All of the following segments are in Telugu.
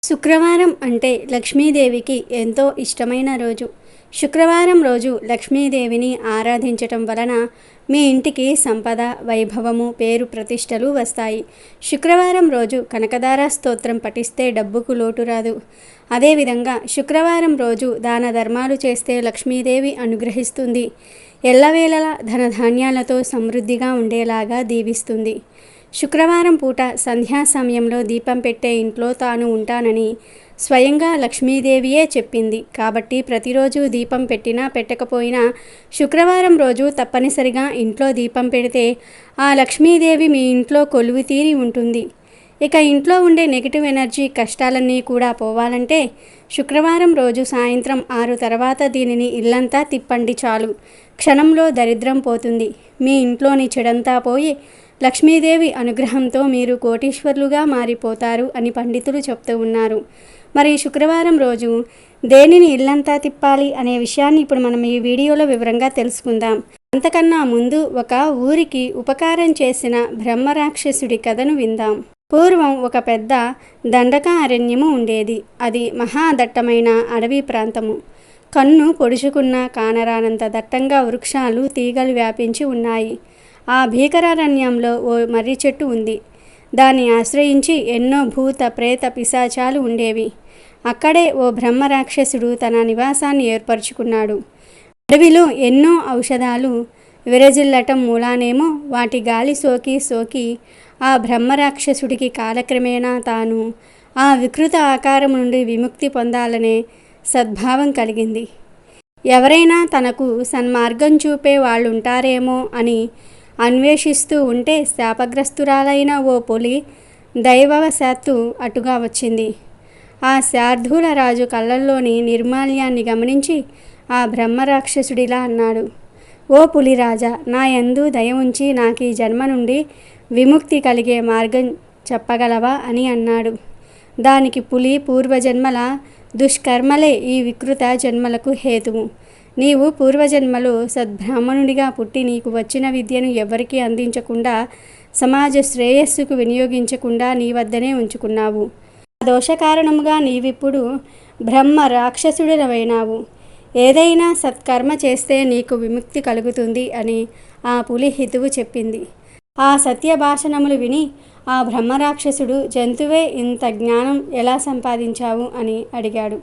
శుక్రవారం అంటే లక్ష్మీదేవికి ఎంతో ఇష్టమైన రోజు. శుక్రవారం రోజు లక్ష్మీదేవిని ఆరాధించటం వలన మీ ఇంటికి సంపద, వైభవము, పేరు ప్రతిష్టలు వస్తాయి. శుక్రవారం రోజు కనకదార స్తోత్రం పఠిస్తే డబ్బుకు లోటు రాదు. అదేవిధంగా శుక్రవారం రోజు దాన ధర్మాలు చేస్తే లక్ష్మీదేవి అనుగ్రహిస్తుంది. ఎల్లవేళలా ధనధాన్యాలతో సమృద్ధిగా ఉండేలాగా దీవిస్తుంది. శుక్రవారం పూట సంధ్యా సమయంలో దీపం పెట్టే ఇంట్లో తాను ఉంటానని స్వయంగా లక్ష్మీదేవియే చెప్పింది. కాబట్టి ప్రతిరోజు దీపం పెట్టినా పెట్టకపోయినా శుక్రవారం రోజు తప్పనిసరిగా ఇంట్లో దీపం పెడితే ఆ లక్ష్మీదేవి మీ ఇంట్లో కొలువు తీరి ఉంటుంది. ఇక ఇంట్లో ఉండే నెగిటివ్ ఎనర్జీ, కష్టాలన్నీ కూడా పోవాలంటే శుక్రవారం రోజు సాయంత్రం 6 తర్వాత దీనిని ఇల్లంతా తిప్పండి చాలు. క్షణంలో దరిద్రం పోతుంది. మీ ఇంట్లోని చెడంతా పోయి లక్ష్మీదేవి అనుగ్రహంతో మీరు కోటీశ్వరులుగా మారిపోతారు అని పండితులు చెప్తూ ఉన్నారు. మరి శుక్రవారం రోజు దేనిని ఇల్లంతా తిప్పాలి అనే విషయాన్ని ఇప్పుడు మనం ఈ వీడియోలో వివరంగా తెలుసుకుందాం. అంతకన్నా ముందు ఒక ఊరికి ఉపకారం చేసిన బ్రహ్మరాక్షసుడి కథను విందాం. పూర్వం ఒక పెద్ద దండక అరణ్యము ఉండేది. అది మహాదట్టమైన అడవి ప్రాంతము. కన్ను పొడుచుకున్న కానరానంత దట్టంగా వృక్షాలు, తీగలు వ్యాపించి ఉన్నాయి. ఆ భీకరారణ్యంలో ఓ మర్రి చెట్టు ఉంది. దాన్ని ఆశ్రయించి ఎన్నో భూత, ప్రేత, పిశాచాలు ఉండేవి. అక్కడే ఓ బ్రహ్మరాక్షసుడు తన నివాసాన్ని ఏర్పరచుకున్నాడు. అడవిలో ఎన్నో ఔషధాలు విరజిల్లటం మూలానేమో వాటి గాలి సోకి ఆ బ్రహ్మరాక్షసుడికి కాలక్రమేణా తాను ఆ వికృత ఆకారం నుండి విముక్తి పొందాలనే సద్భావం కలిగింది. ఎవరైనా తనకు సన్మార్గం చూపే వాళ్ళుంటారేమో అని అన్వేషిస్తూ ఉంటే శాపగ్రస్తురాలైన ఓ పులి దైవవశాత్తు అటుగా వచ్చింది. ఆ శార్దూల రాజు కళ్ళల్లోని నిర్మాల్యాన్ని గమనించి ఆ బ్రహ్మరాక్షసుడిలా అన్నాడు, ఓ పులిరాజా, నా యందు దయ ఉంచి నాకు ఈ జన్మ నుండి విముక్తి కలిగే మార్గం చెప్పగలవా అని అన్నాడు. దానికి పులి, పూర్వజన్మల దుష్కర్మలే ఈ వికృత జన్మలకు హేతువు. నీవు పూర్వజన్మలో సద్బ్రాహ్మణుడిగా పుట్టి నీకు వచ్చిన విద్యను ఎవరికీ అందించకుండా, సమాజ శ్రేయస్సుకు వినియోగించకుండా నీ వద్దనే ఉంచుకున్నావు. ఆ దోష కారణముగా నీవిప్పుడు బ్రహ్మ రాక్షసుడివైనావు. ఏదైనా సత్కర్మ చేస్తే నీకు విముక్తి కలుగుతుంది అని ఆ పులి హితువు చెప్పింది. ఆ సత్యభాషణములు విని ఆ బ్రహ్మరాక్షసుడు, జంతువే, ఇంత జ్ఞానం ఎలా సంపాదించావు అని అడిగాడు.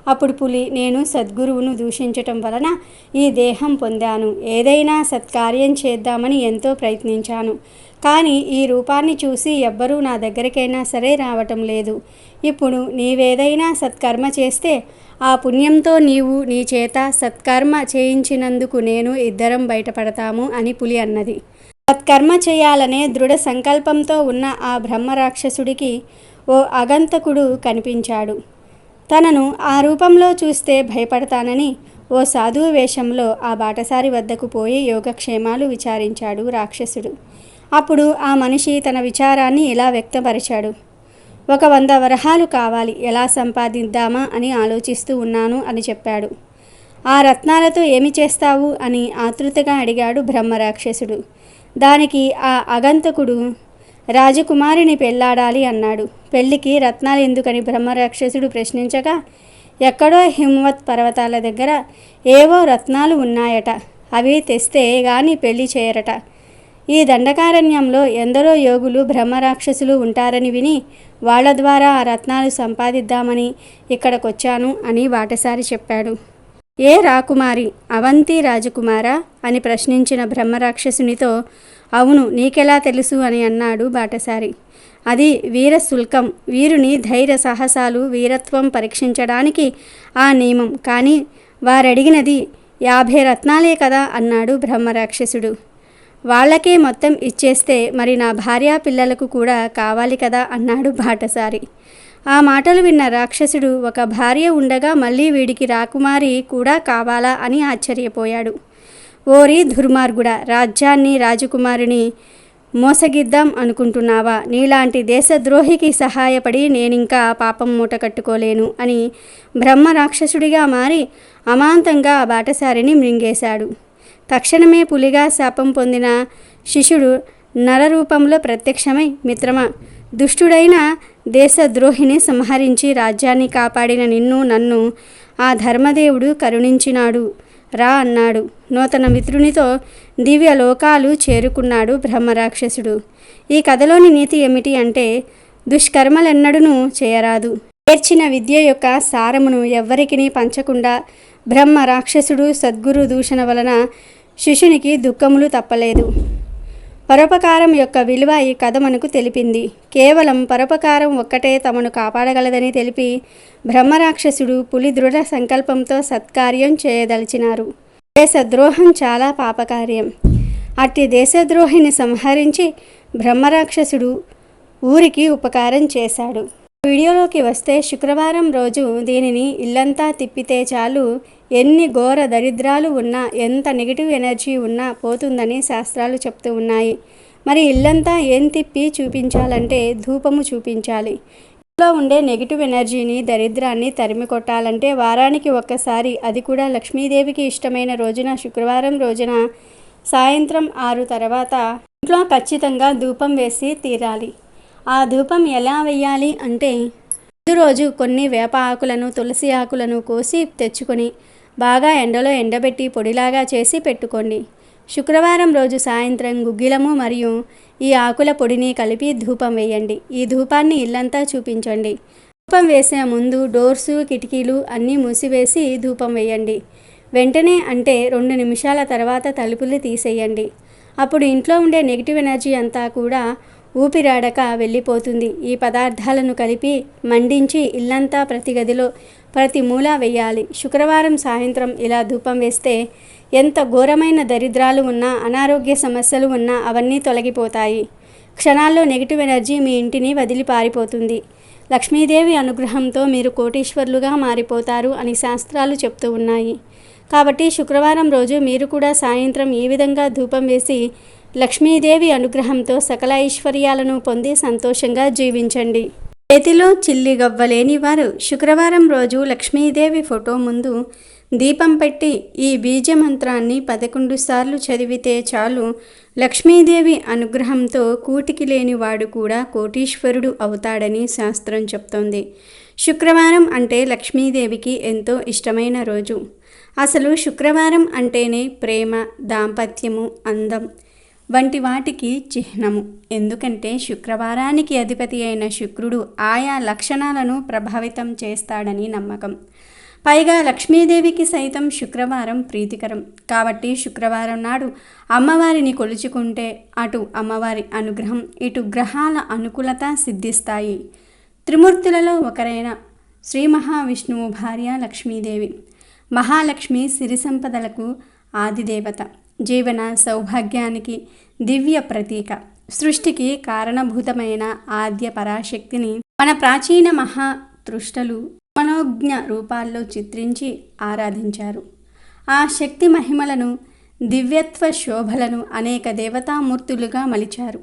అప్పుడు పులి, నేను సద్గురువును దూషించటం వలన ఈ దేహం పొందాను. ఏదైనా సత్కార్యం చేద్దామని ఎంతో ప్రయత్నించాను. కానీ ఈ రూపాన్ని చూసి ఎవ్వరూ నా దగ్గరికైనా సరే రావటం లేదు. ఇప్పుడు నీవేదైనా సత్కర్మ చేస్తే ఆ పుణ్యంతో నీవు నీ చేత సత్కర్మ చేయించినందుకు నేను ఇద్దరం బయటపడతాము అని పులి అన్నది. సత్కర్మ చేయాలనే దృఢ సంకల్పంతో ఉన్న ఆ బ్రహ్మరాక్షసుడికి ఓ అగంతకుడు కనిపించాడు. తనను ఆ రూపంలో చూస్తే భయపడతానని ఓ సాధువు వేషంలో ఆ బాటసారి వద్దకు పోయి యోగక్షేమాలు విచారించాడు రాక్షసుడు. అప్పుడు ఆ మనిషి తన విచారాన్ని ఇలా వ్యక్తపరిచాడు. 100 వరహాలు కావాలి, ఎలా సంపాదిద్దామా అని ఆలోచిస్తూ ఉన్నాను అని చెప్పాడు. ఆ రత్నాలతో ఏమి చేస్తావు అని ఆతృతగా అడిగాడు బ్రహ్మరాక్షసుడు. దానికి ఆ అగంతకుడు, రాజకుమారిని పెళ్లాడాలి అన్నాడు. పెళ్లికి రత్నాలు ఎందుకని బ్రహ్మరాక్షసుడు ప్రశ్నించగా, ఎక్కడో హిమవత్ పర్వతాల దగ్గర ఏవో రత్నాలు ఉన్నాయట, అవి తెస్తే గాని పెళ్లి చేయరట. ఈ దండకారణ్యంలో ఎందరో యోగులు, బ్రహ్మరాక్షసులు ఉంటారని విని వాళ్ల ద్వారా ఆ రత్నాలు సంపాదిద్దామని ఇక్కడికొచ్చాను అని బాటసారి చెప్పాడు. ఏ రాకుమారి, అవంతి రాజకుమారా అని ప్రశ్నించిన బ్రహ్మరాక్షసునితో, అవును, నీకెలా తెలుసు అని అన్నాడు బాటసారి. అది వీరశుల్కం, వీరుని ధైర్య సాహసాలు, వీరత్వం పరీక్షించడానికి ఆ నియమం. కానీ వారడిగినది 50 రత్నాలే కదా అన్నాడు బ్రహ్మరాక్షసుడు. వాళ్ళకే మొత్తం ఇచ్చేస్తే మరి నా భార్యా పిల్లలకు కూడా కావాలి కదా అన్నాడు బాటసారి. ఆ మాటలు విన్న రాక్షసుడు, ఒక భార్య ఉండగా మళ్ళీ వీడికి రాకుమారి కూడా కావాలా అని ఆశ్చర్యపోయాడు. ఓరి దుర్మార్గుడా, రాజ్యాన్ని, రాజకుమారిని మోసగిద్దాం అనుకుంటున్నావా? నీలాంటి దేశద్రోహికి సహాయపడి నేనింకా పాపం మూట కట్టుకోలేను అని బ్రహ్మ రాక్షసుడిగా మారి అమాంతంగా ఆ బాటసారిని మృంగేశాడు. తక్షణమే పులిగా శాపం పొందిన శిశుడు నరరూపంలో ప్రత్యక్షమై, మిత్రమా, దుష్టుడైన దేశద్రోహిని సంహరించి రాజ్యాన్ని కాపాడిన నిన్ను నన్ను ఆ ధర్మదేవుడు కరుణించినాడు రా అన్నాడు. నూతన మిత్రునితో దివ్య లోకాలు చేరుకున్నాడు బ్రహ్మరాక్షసుడు. ఈ కథలోని నీతి ఏమిటి అంటే, దుష్కర్మలెన్నడూ చేయరాదు. నేర్చిన విద్య యొక్క సారమును ఎవ్వరికీ పంచకుండా బ్రహ్మ రాక్షసుడు సద్గురు దూషణ వలన శిశునికి దుఃఖములు తప్పలేదు. పరోపకారం యొక్క విలువ ఈ కథ మనకు తెలిపింది. కేవలం పరోపకారం ఒక్కటే తమను కాపాడగలదని తెలిపి బ్రహ్మరాక్షసుడు పులి దృఢ సంకల్పంతో సత్కార్యం చేయదలిచినారు. దేశద్రోహం చాలా పాపకార్యం. అట్టి దేశద్రోహిని సంహరించి బ్రహ్మరాక్షసుడు ఊరికి ఉపకారం చేశాడు. వీడియోలోకి వస్తే, శుక్రవారం రోజు దీనిని ఇల్లంతా తిప్పితే చాలు, ఎన్ని ఘోర దరిద్రాలు ఉన్నా, ఎంత నెగిటివ్ ఎనర్జీ ఉన్నా పోతుందని శాస్త్రాలు చెప్తూ ఉన్నాయి. మరి ఇల్లంతా ఏం తిప్పి చూపించాలంటే ధూపము చూపించాలి. ఇంట్లో ఉండే నెగిటివ్ ఎనర్జీని, దరిద్రాన్ని తరిమి కొట్టాలంటే వారానికి ఒక్కసారి, అది కూడా లక్ష్మీదేవికి ఇష్టమైన రోజున, శుక్రవారం రోజున సాయంత్రం 6 తర్వాత ఇంట్లో ఖచ్చితంగా ధూపం వేసి తీరాలి. ఆ ధూపం ఎలా వేయాలి అంటే, ముందు రోజు కొన్ని వేప ఆకులను, తులసి ఆకులను కోసి తెచ్చుకొని బాగా ఎండలో ఎండబెట్టి పొడిలాగా చేసి పెట్టుకోండి. శుక్రవారం రోజు సాయంత్రం గుగ్గిలము మరియు ఈ ఆకుల పొడిని కలిపి ధూపం వేయండి. ఈ ధూపాన్ని ఇల్లంతా చూపించండి. ధూపం వేసే ముందు డోర్సు, కిటికీలు అన్నీ మూసివేసి ధూపం వేయండి. వెంటనే అంటే 2 నిమిషాల తర్వాత తలుపులు తీసేయండి. అప్పుడు ఇంట్లో ఉండే నెగిటివ్ ఎనర్జీ అంతా కూడా ఊపిరాడక వెళ్ళిపోతుంది. ఈ పదార్థాలను కలిపి మండించి ఇల్లంతా ప్రతి గదిలో ప్రతి మూల వేయాలి. శుక్రవారం సాయంత్రం ఇలా ధూపం వేస్తే ఎంత ఘోరమైన దరిద్రాలు ఉన్నా, అనారోగ్య సమస్యలు ఉన్నా అవన్నీ తొలగిపోతాయి. క్షణాల్లో నెగిటివ్ ఎనర్జీ మీ ఇంటిని వదిలి పారిపోతుంది. లక్ష్మీదేవి అనుగ్రహంతో మీరు కోటీశ్వరులుగా మారిపోతారు అని శాస్త్రాలు చెప్తూ ఉన్నాయి. కాబట్టి శుక్రవారం రోజు మీరు కూడా సాయంత్రం ఈ విధంగా ధూపం వేసి లక్ష్మీదేవి అనుగ్రహంతో సకల ఐశ్వర్యాలను పొంది సంతోషంగా జీవించండి. చేతిలో చిల్లి గవ్వలేని వారు శుక్రవారం రోజు లక్ష్మీదేవి ఫోటో ముందు దీపం పెట్టి ఈ బీజమంత్రాన్ని 11 సార్లు చదివితే చాలు, లక్ష్మీదేవి అనుగ్రహంతో కూటికి లేనివాడు కూడా కోటీశ్వరుడు అవుతాడని శాస్త్రం చెప్తోంది. శుక్రవారం అంటే లక్ష్మీదేవికి ఎంతో ఇష్టమైన రోజు. అసలు శుక్రవారం అంటేనే ప్రేమ, దాంపత్యము, అందం వంటి వాటికి చిహ్నము. ఎందుకంటే శుక్రవారానికి అధిపతి అయిన శుక్రుడు ఆయా లక్షణాలను ప్రభావితం చేస్తాడని నమ్మకం. పైగా లక్ష్మీదేవికి సైతం శుక్రవారం ప్రీతికరం. కాబట్టి శుక్రవారం నాడు అమ్మవారిని కొలుచుకుంటే అటు అమ్మవారి అనుగ్రహం, ఇటు గ్రహాల అనుకూలత సిద్ధిస్తాయి. త్రిమూర్తులలో ఒకరైన శ్రీ మహావిష్ణువు భార్య లక్ష్మీదేవి. మహాలక్ష్మి సిరి సంపదలకు ఆదిదేవత, జీవన సౌభాగ్యానికి దివ్య ప్రతీక, సృష్టికి కారణభూతమైన ఆద్య పరాశక్తిని మన ప్రాచీన మహాతృష్టలు మనోజ్ఞ రూపాల్లో చిత్రించి ఆరాధించారు. ఆ శక్తి మహిమలను, దివ్యత్వ శోభలను అనేక దేవతామూర్తులుగా మలిచారు.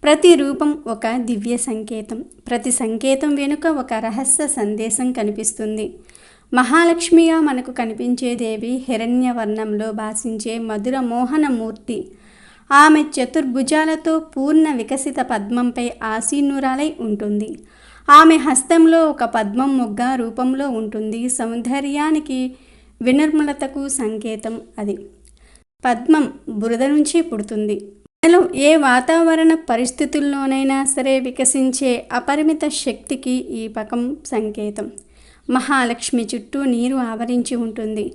ప్రతి రూపం ఒక దివ్య సంకేతం. ప్రతి సంకేతం వెనుక ఒక రహస్య సందేశం కనిపిస్తుంది. మహాలక్ష్మిగా మనకు కనిపించే దేవి హిరణ్యవర్ణంలో భాసించే మధుర మోహనమూర్తి. ఆమె చతుర్భుజాలతో పూర్ణ వికసిత పద్మంపై ఆసీనురాలై ఉంటుంది. ఆమె హస్తంలో ఒక పద్మం మొగ్గ రూపంలో ఉంటుంది. సౌందర్యానికి, వినిర్మలతకు సంకేతం అది. పద్మం బురద నుంచి పుడుతుంది. మనలో ఏ వాతావరణ పరిస్థితుల్లోనైనా సరే వికసించే అపరిమిత శక్తికి ఈ పకం సంకేతం. మహాలక్ష్మి చుట్టూ నీరు ఆవరించి ఉంటుంది.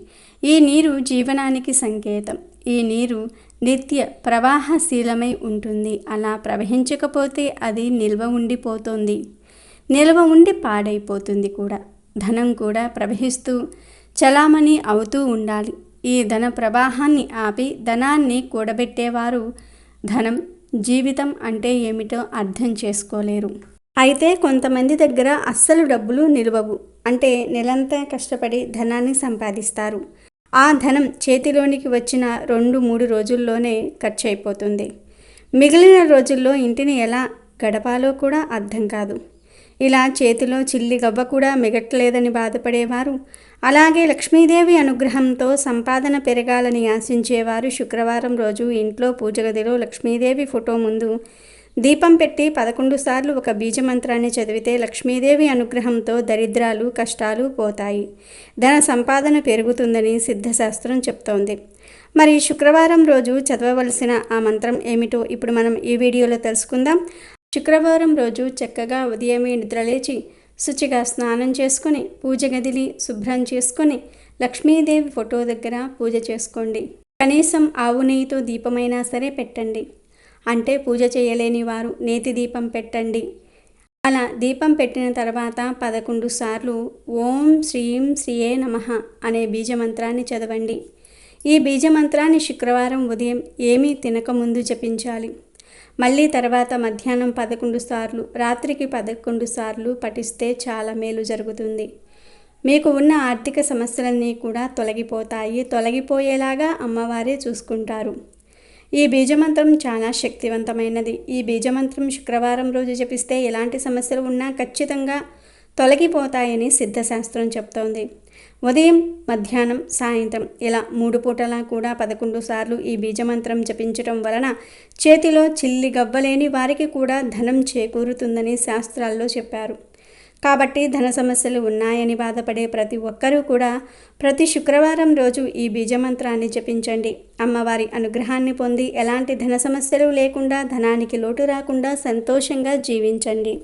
ఈ నీరు జీవనానికి సంకేతం. ఈ నీరు నిత్య ప్రవాహశీలమై ఉంటుంది. అలా ప్రవహించకపోతే అది నిల్వ ఉండిపోతుంది. నిల్వ ఉండి పాడైపోతుంది కూడా. ధనం కూడా ప్రవహిస్తూ చలామణి అవుతూ ఉండాలి. ఈ ధన ప్రవాహాన్ని ఆపి ధనాన్ని కూడబెట్టేవారు ధనం, జీవితం అంటే ఏమిటో అర్థం చేసుకోలేరు. అయితే కొంతమంది దగ్గర అస్సలు డబ్బులు నిలవవు. అంటే నెలంతా కష్టపడి ధనాన్ని సంపాదిస్తారు. ఆ ధనం చేతిలోనికి వచ్చిన 2-3 రోజుల్లోనే ఖర్చు అయిపోతుంది. మిగిలిన రోజుల్లో ఇంటిని ఎలా గడపాలో కూడా అర్థం కాదు. ఇలా చేతిలో చిల్లి గవ్వ కూడా మిగట్లేదని బాధపడేవారు, అలాగే లక్ష్మీదేవి అనుగ్రహంతో సంపాదన పెరగాలని ఆశించేవారు శుక్రవారం రోజు ఇంట్లో పూజ గదిలో లక్ష్మీదేవి ఫోటో ముందు దీపం పెట్టి 11 సార్లు ఒక బీజమంత్రాన్ని చదివితే లక్ష్మీదేవి అనుగ్రహంతో దరిద్రాలు కష్టాలు పోతాయి, ధన సంపాదన పెరుగుతుందని సిద్ధశాస్త్రం చెప్తోంది. మరి శుక్రవారం రోజు చదవవలసిన ఆ మంత్రం ఏమిటో ఇప్పుడు మనం ఈ వీడియోలో తెలుసుకుందాం. శుక్రవారం రోజు చక్కగా ఉదయమే నిద్రలేచి శుచిగా స్నానం చేసుకొని పూజ గదిని శుభ్రం చేసుకొని లక్ష్మీదేవి ఫోటో దగ్గర పూజ చేసుకోండి. కనీసం ఆవు నెయ్యితో దీపమైనా సరే పెట్టండి. అంటే పూజ చేయలేని వారు నేతి దీపం పెట్టండి. అలా దీపం పెట్టిన తర్వాత 11 సార్లు ఓం శ్రీం శ్రీయే నమః అనే బీజమంత్రాన్ని చదవండి. ఈ బీజమంత్రాన్ని శుక్రవారం ఉదయం ఏమీ తినకముందు జపించాలి. మళ్ళీ తర్వాత మధ్యాహ్నం 11 సార్లు, రాత్రికి 11 సార్లు పఠిస్తే చాలా మేలు జరుగుతుంది. మీకు ఉన్న ఆర్థిక సమస్యలన్నీ కూడా తొలగిపోతాయి. తొలగిపోయేలాగా అమ్మవారే చూసుకుంటారు. ఈ బీజమంత్రం చాలా శక్తివంతమైనది. ఈ బీజమంత్రం శుక్రవారం రోజు జపిస్తే ఎలాంటి సమస్యలు ఉన్నా ఖచ్చితంగా తొలగిపోతాయని సిద్ధశాస్త్రం చెప్తోంది. ఉదయం, మధ్యాహ్నం, సాయంత్రం ఇలా 3 పూటలా కూడా 11 సార్లు ఈ బీజమంత్రం జపించటం వలన చేతిలో చిల్లి గవ్వలేని వారికి కూడా ధనం చేకూరుతుందని శాస్త్రాల్లో చెప్పారు. కాబట్టి ధన సమస్యలు ఉన్నాయని బాధపడే ప్రతి ఒక్కరూ కూడా ప్రతి శుక్రవారం రోజు ఈ బీజమంత్రాన్ని జపించండి. అమ్మవారి అనుగ్రహాన్ని పొంది ఎలాంటి ధన సమస్యలు లేకుండా, ధనానికి లోటు రాకుండా సంతోషంగా జీవించండి.